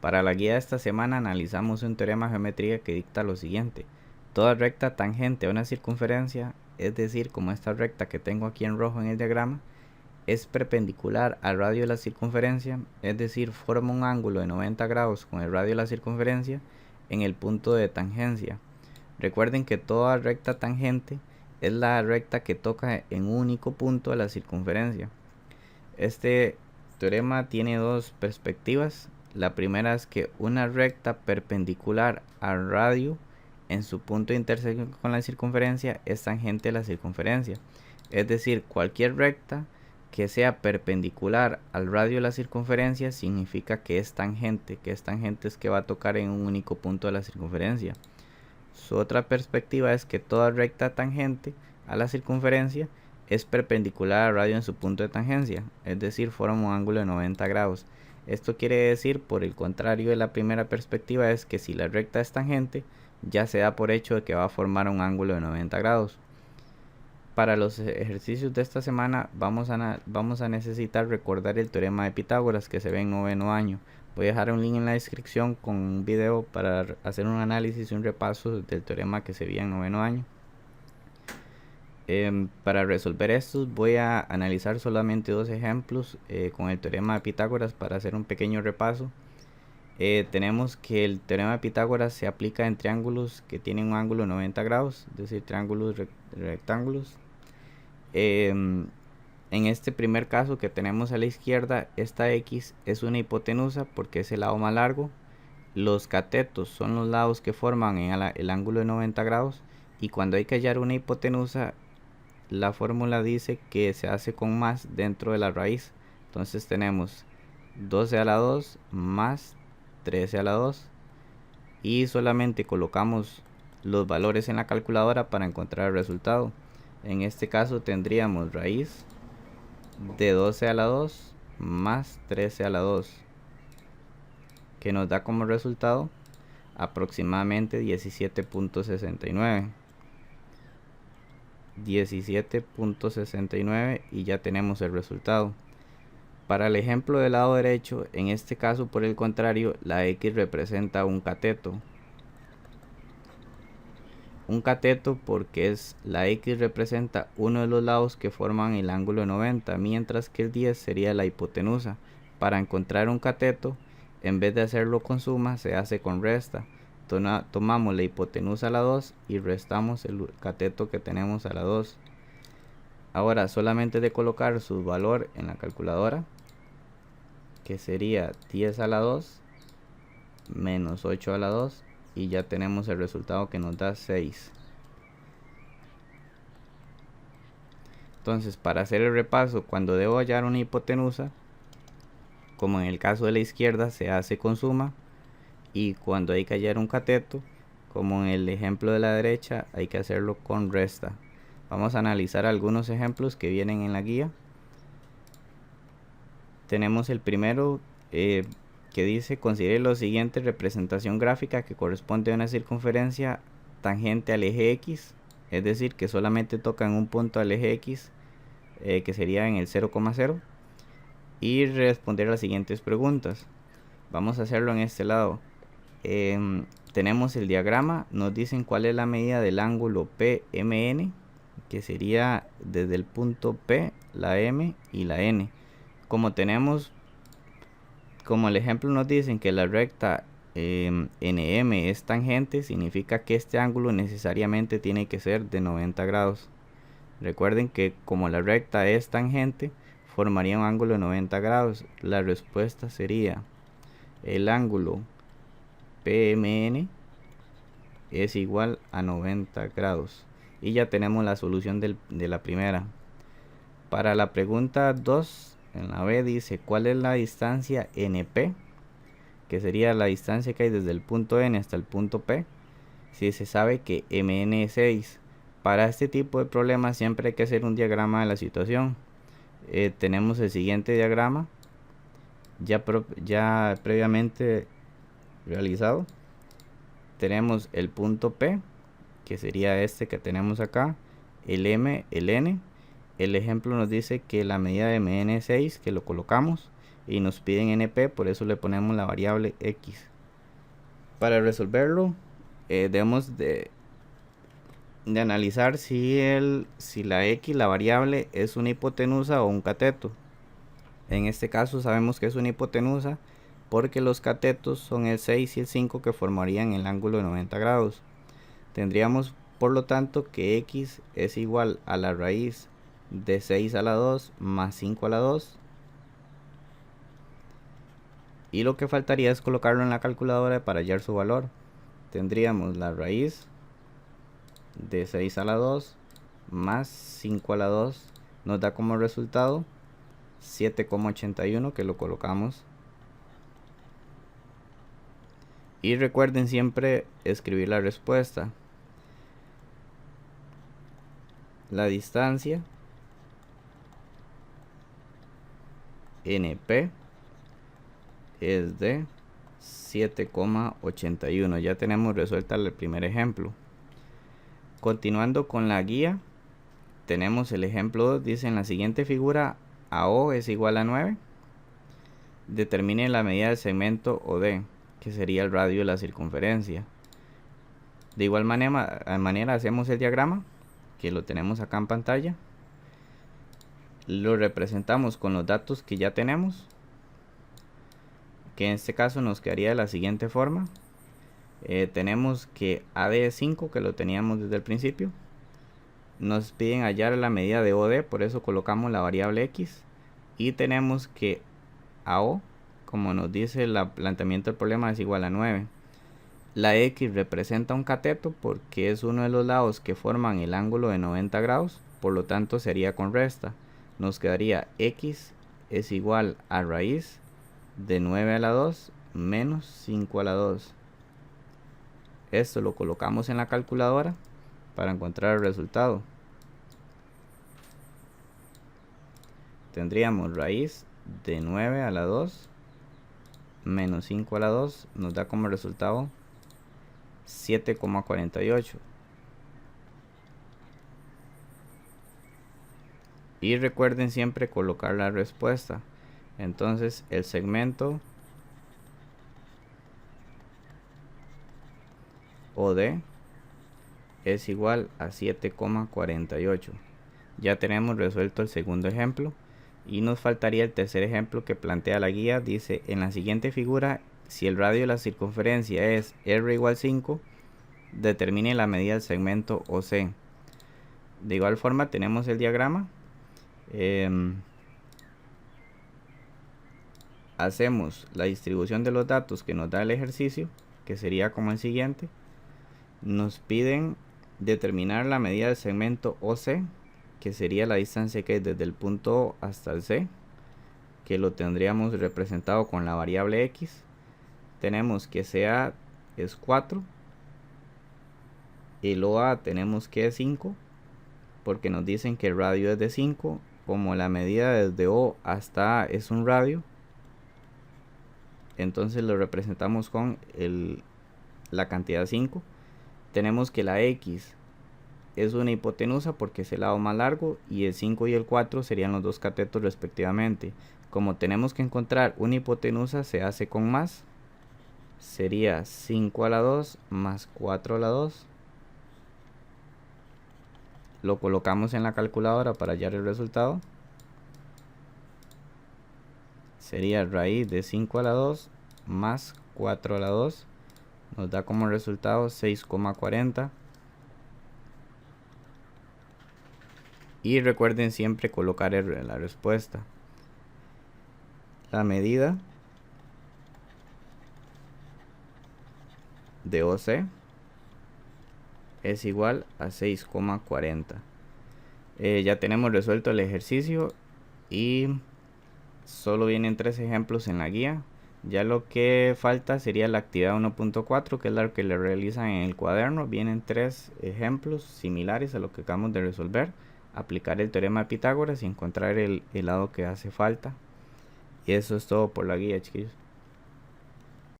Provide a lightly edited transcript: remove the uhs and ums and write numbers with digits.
Para la guía de esta semana analizamos un teorema de geometría que dicta lo siguiente: toda recta tangente a una circunferencia, es decir, como esta recta que tengo aquí en rojo en el diagrama, es perpendicular al radio de la circunferencia, es decir, forma un ángulo de 90 grados con el radio de la circunferencia en el punto de tangencia. Recuerden que toda recta tangente es la recta que toca en un único punto de la circunferencia. Este teorema tiene dos perspectivas. La primera es que una recta perpendicular al radio en su punto de intersección con la circunferencia es tangente a la circunferencia. Es decir, cualquier recta que sea perpendicular al radio de la circunferencia significa que es tangente. Que es tangente es que va a tocar en un único punto de la circunferencia. Su otra perspectiva es que toda recta tangente a la circunferencia es perpendicular al radio en su punto de tangencia, es decir, forma un ángulo de 90 grados. Esto quiere decir, por el contrario de la primera perspectiva, es que si la recta es tangente, ya se da por hecho de que va a formar un ángulo de 90 grados. Para los ejercicios de esta semana vamos a necesitar recordar el teorema de Pitágoras que se ve en noveno año. Voy a dejar un link en la descripción con un video para hacer un análisis y un repaso del teorema que se veía en noveno año. Para resolver estos voy a analizar solamente dos ejemplos con el teorema de Pitágoras para hacer un pequeño repaso. Tenemos que el teorema de Pitágoras se aplica en triángulos que tienen un ángulo de 90 grados, es decir, triángulos rectángulos. En este primer caso que tenemos a la izquierda, esta X es una hipotenusa porque es el lado más largo. Los catetos son los lados que forman el ángulo de 90 grados. Y cuando hay que hallar una hipotenusa, la fórmula dice que se hace con más dentro de la raíz. Entonces tenemos 12 a la 2 más 13 a la 2. Y solamente colocamos los valores en la calculadora para encontrar el resultado. En este caso tendríamos raíz de 12 a la 2 más 13 a la 2, que nos da como resultado aproximadamente 17.69. 17.69 y ya tenemos el resultado. Para el ejemplo del lado derecho, en este caso por el contrario, la X representa un cateto. Un cateto porque la X representa uno de los lados que forman el ángulo de 90, mientras que el 10 sería la hipotenusa. Para encontrar un cateto, en vez de hacerlo con suma, se hace con resta. Tomamos la hipotenusa a la 2 y restamos el cateto que tenemos a la 2. Ahora solamente de colocar su valor en la calculadora, que sería 10 a la 2 menos 8 a la 2, y ya tenemos el resultado que nos da 6. Entonces, para hacer el repaso, cuando debo hallar una hipotenusa, como en el caso de la izquierda, se hace con suma. Y cuando hay que hallar un cateto, como en el ejemplo de la derecha, hay que hacerlo con resta. Vamos a analizar algunos ejemplos que vienen en la guía. Tenemos el primero que dice: considere lo siguiente representación gráfica que corresponde a una circunferencia tangente al eje X, es decir, que solamente toca en un punto al eje X, que sería en el 0,0, y responder las siguientes preguntas. Vamos a hacerlo en este lado. Tenemos el diagrama, nos dicen cuál es la medida del ángulo PMN, que sería desde el punto P, la M y la N. Como el ejemplo nos dicen que la recta NM es tangente, significa que este ángulo necesariamente tiene que ser de 90 grados. Recuerden que como la recta es tangente, formaría un ángulo de 90 grados. La respuesta sería: el ángulo PMN es igual a 90 grados. Y ya tenemos la solución de la primera. Para la pregunta 2, en la B dice: ¿cuál es la distancia NP? Que sería la distancia que hay desde el punto N hasta el punto P. Si se sabe que MN es 6. Para este tipo de problemas siempre hay que hacer un diagrama de la situación. Tenemos el siguiente diagrama ya previamente realizado. Tenemos el punto P, que sería este que tenemos acá, el M, el N. El ejemplo nos dice que la medida de MN es 6, que lo colocamos, y nos piden NP, por eso le ponemos la variable X. Para resolverlo debemos de analizar si la X, la variable, es una hipotenusa o un cateto. En este caso sabemos que es una hipotenusa porque los catetos son el 6 y el 5 que formarían el ángulo de 90 grados. Tendríamos por lo tanto que X es igual a la raíz de 6 a la 2 más 5 a la 2. Y lo que faltaría es colocarlo en la calculadora para hallar su valor. Tendríamos la raíz de 6 a la 2 más 5 a la 2 nos da como resultado 7,81, que lo colocamos. Y recuerden siempre escribir la respuesta. La distancia NP es de 7,81. Ya tenemos resuelta el primer ejemplo. Continuando con la guía, tenemos el ejemplo 2. Dice: en la siguiente figura AO es igual a 9. Determine la medida del segmento OD, que sería el radio de la circunferencia. De igual manera hacemos el diagrama, que lo tenemos acá en pantalla. Lo representamos con los datos que ya tenemos, que en este caso nos quedaría de la siguiente forma. Tenemos que AD es 5, que lo teníamos desde el principio. Nos piden hallar la medida de OD, por eso colocamos la variable X. Y tenemos que AO, como nos dice el planteamiento del problema, es igual a 9. La X representa un cateto porque es uno de los lados que forman el ángulo de 90 grados, por lo tanto sería con resta. Nos quedaría X es igual a raíz de 9 a la 2 menos 5 a la 2. Esto lo colocamos en la calculadora para encontrar el resultado. Tendríamos raíz de 9 a la 2 menos 5 a la 2, nos da como resultado 7,48. Y recuerden siempre colocar la respuesta. Entonces el segmento OD es igual a 7,48. Ya tenemos resuelto el segundo ejemplo y nos faltaría el tercer ejemplo que plantea la guía. Dice: en la siguiente figura, si el radio de la circunferencia es R igual 5, determine la medida del segmento OC. De igual forma tenemos el diagrama. Hacemos la distribución de los datos que nos da el ejercicio, que sería como el siguiente. Nos piden determinar la medida del segmento OC, que sería la distancia que es desde el punto O hasta el C, que lo tendríamos representado con la variable X. Tenemos que CA es 4, el OA tenemos que es 5, porque nos dicen que el radio es de 5. Como la medida desde O hasta A es un radio, entonces lo representamos con la cantidad 5. Tenemos que la X es una hipotenusa porque es el lado más largo, y el 5 y el 4 serían los dos catetos respectivamente. Como tenemos que encontrar una hipotenusa, se hace con más. Sería 5 a la 2 más 4 a la 2. Lo colocamos en la calculadora para hallar el resultado. Sería raíz de 5 a la 2 más 4 a la 2. Nos da como resultado 6,40. Y recuerden siempre colocar la respuesta. La medida de OC es igual a 6,40. Ya tenemos resuelto el ejercicio y solo vienen 3 ejemplos en la guía. Ya lo que falta sería la actividad 1.4, que es la que le realizan en el cuaderno. Vienen 3 ejemplos similares a lo que acabamos de resolver. Aplicar el teorema de Pitágoras y encontrar el lado que hace falta. Y eso es todo por la guía, chiquillos.